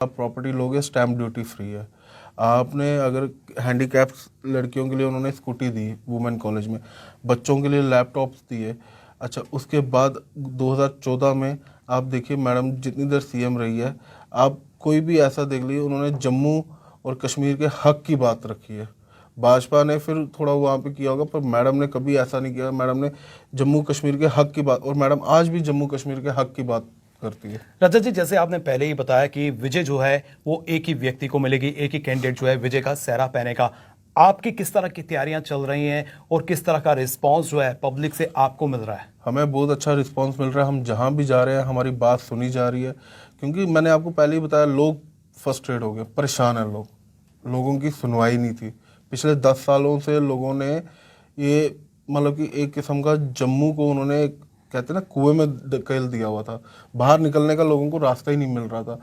आप प्रॉपर्टी लोगे stamp duty free है। आपने अगर हैंडीकैप लड़कियों के लिए उन्होंने स्कूटी दी वुमेन कॉलेज में, बच्चों के लिए लैपटॉप्स दिए। अच्छा, उसके बाद 2014 में आप देखिए मैडम जितनी देर सीएम रही है, आप कोई भी ऐसा देख लीजिए उन्होंने जम्मू और कश्मीर के हक की बात रखी है। भाजपा ने फिर थोड़ा वहाँ पे किया होगा, पर मैडम ने कभी ऐसा नहीं किया। मैडम ने जम्मू कश्मीर के हक की बात, और मैडम आज भी जम्मू कश्मीर के हक की बात करती है। रजत जी, जैसे आपने पहले ही बताया कि विजय जो है वो एक ही व्यक्ति को मिलेगी, एक ही कैंडिडेट जो है विजय का सेहरा पहनेगा। आपकी किस तरह की तैयारियां चल रही हैं और किस तरह का रिस्पांस जो है पब्लिक से आपको मिल रहा है? हमें बहुत अच्छा रिस्पांस मिल रहा है। हम जहाँ भी जा रहे हैं हमारी बात सुनी जा रही है, क्योंकि मैंने आपको पहले ही बताया लोग फ्रस्ट्रेट हो गए, परेशान हैं लोग। लोगों की सुनवाई नहीं थी। पिछले 10 सालों से लोगों ने ये मतलब कि एक किस्म का जम्मू को उन्होंने कहते हैं ना कुएं में धकेल दिया हुआ था। बाहर निकलने का लोगों को रास्ता ही नहीं मिल रहा था।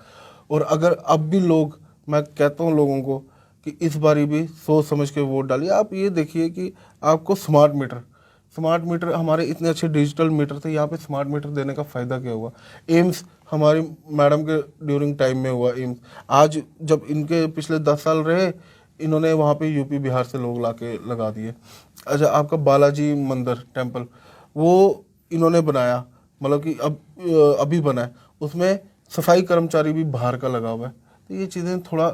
और अगर अब भी लोग, मैं कहता हूँ लोगों को कि इस बारी भी सोच समझ के वोट डालिए। आप ये देखिए कि आपको स्मार्ट मीटर हमारे इतने अच्छे डिजिटल मीटर थे, यहाँ पे स्मार्ट मीटर देने का फ़ायदा क्या हुआ? एम्स हमारी मैडम के ड्यूरिंग टाइम में हुआ एम्स। आज जब इनके पिछले 10 साल रहे, इन्होंने वहाँ पे यूपी बिहार से लोग लाके लगा दिए। अच्छा, आपका बालाजी मंदिर टेम्पल वो इन्होंने बनाया, मतलब कि अब अभी बना है, उसमें सफाई कर्मचारी भी बाहर का लगा हुआ है। तो ये चीज़ें थोड़ा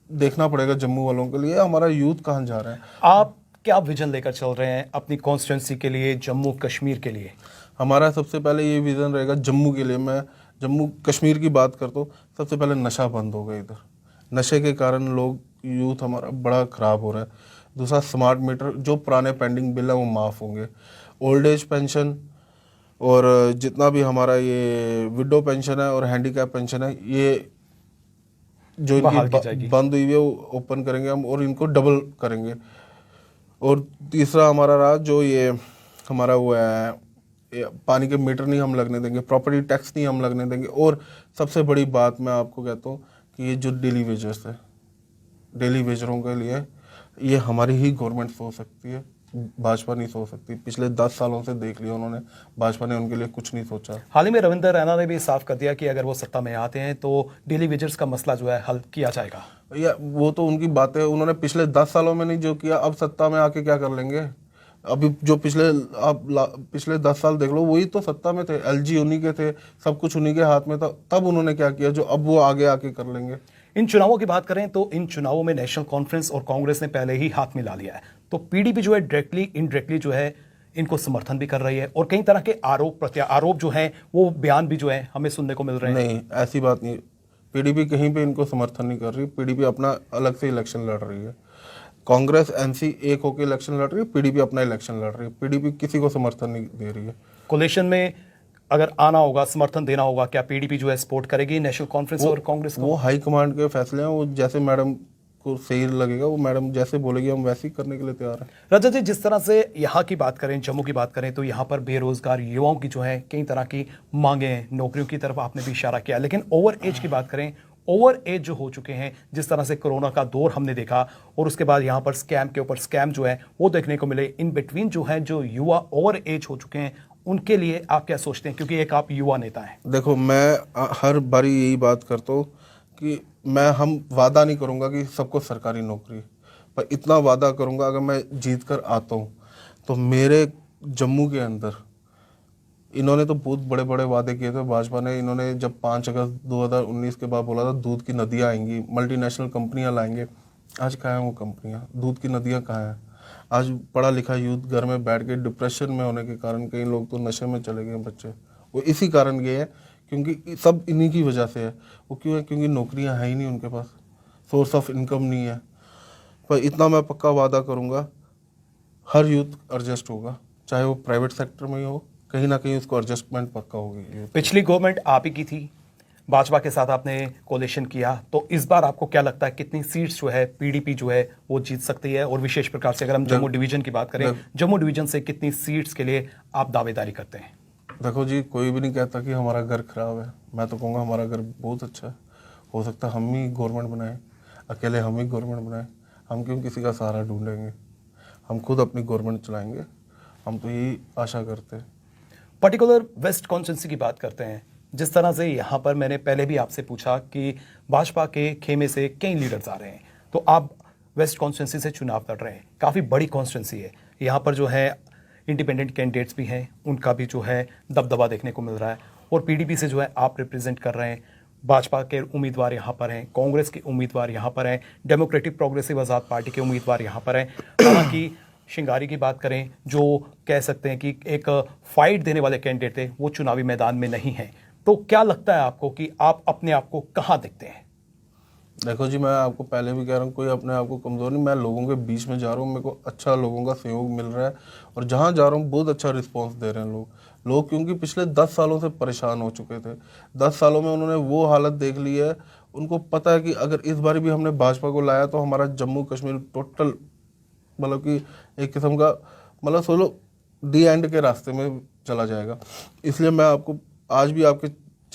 देखना पड़ेगा जम्मू वालों के लिए। हमारा यूथ कहाँ जा रहा है? आप क्या विजन लेकर चल रहे हैं अपनी कॉन्स्टिट्यूंसी के लिए, जम्मू कश्मीर के लिए? हमारा सबसे पहले ये विज़न रहेगा जम्मू के लिए। मैं जम्मू कश्मीर की बात करता हूँ, सबसे पहले नशा बंद होगा इधर। नशे के कारण लोग, यूथ हमारा बड़ा ख़राब हो रहा है। दूसरा, स्मार्ट मीटर, जो पुराने पेंडिंग बिल है वो माफ़ होंगे। ओल्ड एज पेंशन और जितना भी हमारा ये विडो पेंशन है और हैंडीकैप पेंशन है, ये जो इनकी बहाल की जाएगी। बंद हुई है वो ओपन करेंगे हम और इनको डबल करेंगे। और तीसरा हमारा रहा जो ये हमारा वो है, ये पानी के मीटर नहीं हम लगने देंगे, प्रॉपर्टी टैक्स नहीं हम लगने देंगे। और सबसे बड़ी बात मैं आपको कहता हूँ कि ये जो डेली वेजर्स है, डेली वेजरों के लिए ये हमारी ही गवर्नमेंट सोच सकती है, भाजपा नहीं सोच सकती। पिछले 10 सालों से देख लिया उन्होंने, भाजपा ने उनके लिए कुछ नहीं सोचा। हाल ही में रविंदर रैना ने भी साफ कर दिया कि अगर वो सत्ता में आते हैं तो डेली वेजर्स का मसला जो है हल किया जाएगा। या वो तो उनकी बातें, उन्होंने पिछले 10 सालों में नहीं जो किया, अब सत्ता में आके क्या कर लेंगे? अभी जो पिछले 10 साल देख लो, वही तो सत्ता में थे, एलजी उन्हीं के थे, सब कुछ उन्हीं के हाथ में था। तब उन्होंने क्या किया जो अब वो आगे आके कर लेंगे? इन चुनावों की बात करें तो इन चुनावों में नेशनल कॉन्फ्रेंस और कांग्रेस ने पहले ही हाथ मिला लिया है, तो पीडीपी जो है डायरेक्टली इनडायरेक्टली जो है इनको समर्थन भी कर रही है और कई तरह के आरोप प्रत्यारोप जो हैं वो बयान भी जो है हमें सुनने को मिल रहे हैं। नहीं, ऐसी बात नहीं। पीडीपी कहीं पे इनको समर्थन नहीं कर रही। पीडीपी अपना अलग से इलेक्शन लड़ रही है। कांग्रेस एनसी एक होकर इलेक्शन लड़ रही है, पीडीपी अपना इलेक्शन लड़ रही है। पीडीपी किसी को समर्थन नहीं दे रही है। कोलेशन में अगर आना होगा, समर्थन देना होगा, क्या पीडीपी जो है सपोर्ट करेगी नेशनल कॉन्फ्रेंस और कांग्रेस को? वो हाईकमांड के फैसले हैं, वो जैसे मैडम को सही लगेगा, वो मैडम जैसे बोलेगी हम वैसे ही करने के लिए तैयार हैं। रजत जी, जिस तरह से यहाँ की बात करें, जम्मू की बात करें, तो यहाँ पर बेरोजगार युवाओं की जो है कई तरह की मांगे हैं, नौकरियों की तरफ आपने भी इशारा किया। लेकिन ओवर एज की बात करें, ओवर एज जो हो चुके हैं, जिस तरह से कोरोना का दौर हमने देखा और उसके बाद यहाँ पर स्कैम के ऊपर स्कैम जो है वो देखने को मिले, इन बिटवीन जो है जो युवा ओवर एज हो चुके हैं उनके लिए आप क्या सोचते हैं, क्योंकि एक आप युवा नेता हैं? देखो, मैं हर बारी यही बात करता हूँ कि हम वादा नहीं करूँगा कि सबको सरकारी नौकरी, पर इतना वादा करूँगा अगर मैं जीत कर आता हूँ तो मेरे जम्मू के अंदर, इन्होंने तो बहुत बड़े बड़े वादे किए थे भाजपा ने। इन्होंने जब 5 अगस्त 2019 के बाद बोला था दूध की नदियाँ आएंगी, मल्टीनेशनल कंपनियाँ लाएंगे, आज कहाँ हैं वो कंपनियाँ? दूध की नदियाँ कहाँ हैं? आज पढ़ा लिखा यूथ घर में बैठ के डिप्रेशन में होने के कारण कई लोग तो नशे में चले गए बच्चे। वो इसी कारण गए हैं, क्योंकि सब इन्हीं की वजह से है। वो क्यों है? क्योंकि नौकरियां है ही नहीं उनके पास, सोर्स ऑफ इनकम नहीं है। पर इतना मैं पक्का वादा करूंगा, हर यूथ एडजस्ट होगा, चाहे वो प्राइवेट सेक्टर में ही हो, कहीं ना कहीं उसको एडजस्टमेंट पक्का होगी। पिछली गवर्नमेंट आप ही की थी, भाजपा के साथ आपने कोलिशन किया, तो इस बार आपको क्या लगता है कितनी सीट्स जो है पीडीपी जो है वो जीत सकती है? और विशेष प्रकार से अगर हम जम्मू डिवीजन की बात करें, जम्मू डिवीजन से कितनी सीट्स के लिए आप दावेदारी करते हैं? देखो जी, कोई भी नहीं कहता कि हमारा घर खराब है। मैं तो कहूँगा हमारा घर बहुत अच्छा है। हो सकता है हम ही गवर्नमेंट बनाएं, अकेले हम ही गवर्नमेंट बनाएं। हम क्यों किसी का सहारा ढूंढेंगे? हम खुद अपनी गवर्नमेंट चलाएंगे। हम तो यही आशा करते हैं। पर्टिकुलर वेस्ट कॉन्स्टिट्यूंसी की बात करते हैं, जिस तरह से यहाँ पर मैंने पहले भी आपसे पूछा कि भाजपा के खेमे से कई लीडर्स आ रहे हैं, तो आप वेस्ट कॉन्स्टिट्यूंसी से चुनाव लड़ रहे हैं, काफ़ी बड़ी कॉन्स्टिट्यूंसी है, यहाँ पर जो है इंडिपेंडेंट कैंडिडेट्स भी हैं, उनका भी जो है दबदबा देखने को मिल रहा है, और पीडीपी से जो है आप रिप्रेजेंट कर रहे हैं, भाजपा के उम्मीदवार यहाँ पर हैं, कांग्रेस के उम्मीदवार यहाँ पर हैं, डेमोक्रेटिक प्रोग्रेसिव आज़ाद पार्टी के उम्मीदवार यहाँ पर हैं। हालांकि शिंगारी की बात करें, जो कह सकते हैं कि एक फाइट देने वाले कैंडिडेट थे, वो चुनावी मैदान में नहीं हैं। तो क्या लगता है आपको कि आप अपने आप को कहाँ देखते हैं? देखो जी, मैं आपको पहले भी कह रहा हूँ, कोई अपने आप को कमज़ोर नहीं, मैं लोगों के बीच में जा रहा हूँ, मेरे को अच्छा लोगों का सहयोग मिल रहा है, और जहाँ जा रहा हूँ बहुत अच्छा रिस्पांस दे रहे हैं लोग, क्योंकि पिछले 10 सालों से परेशान हो चुके थे। 10 सालों में उन्होंने वो हालत देख ली है, उनको पता है कि अगर इस बार भी हमने भाजपा को लाया तो हमारा जम्मू कश्मीर टोटल मतलब कि एक किस्म का मतलब सोलो डी एंड के रास्ते में चला जाएगा। इसलिए मैं आपको आज भी आपके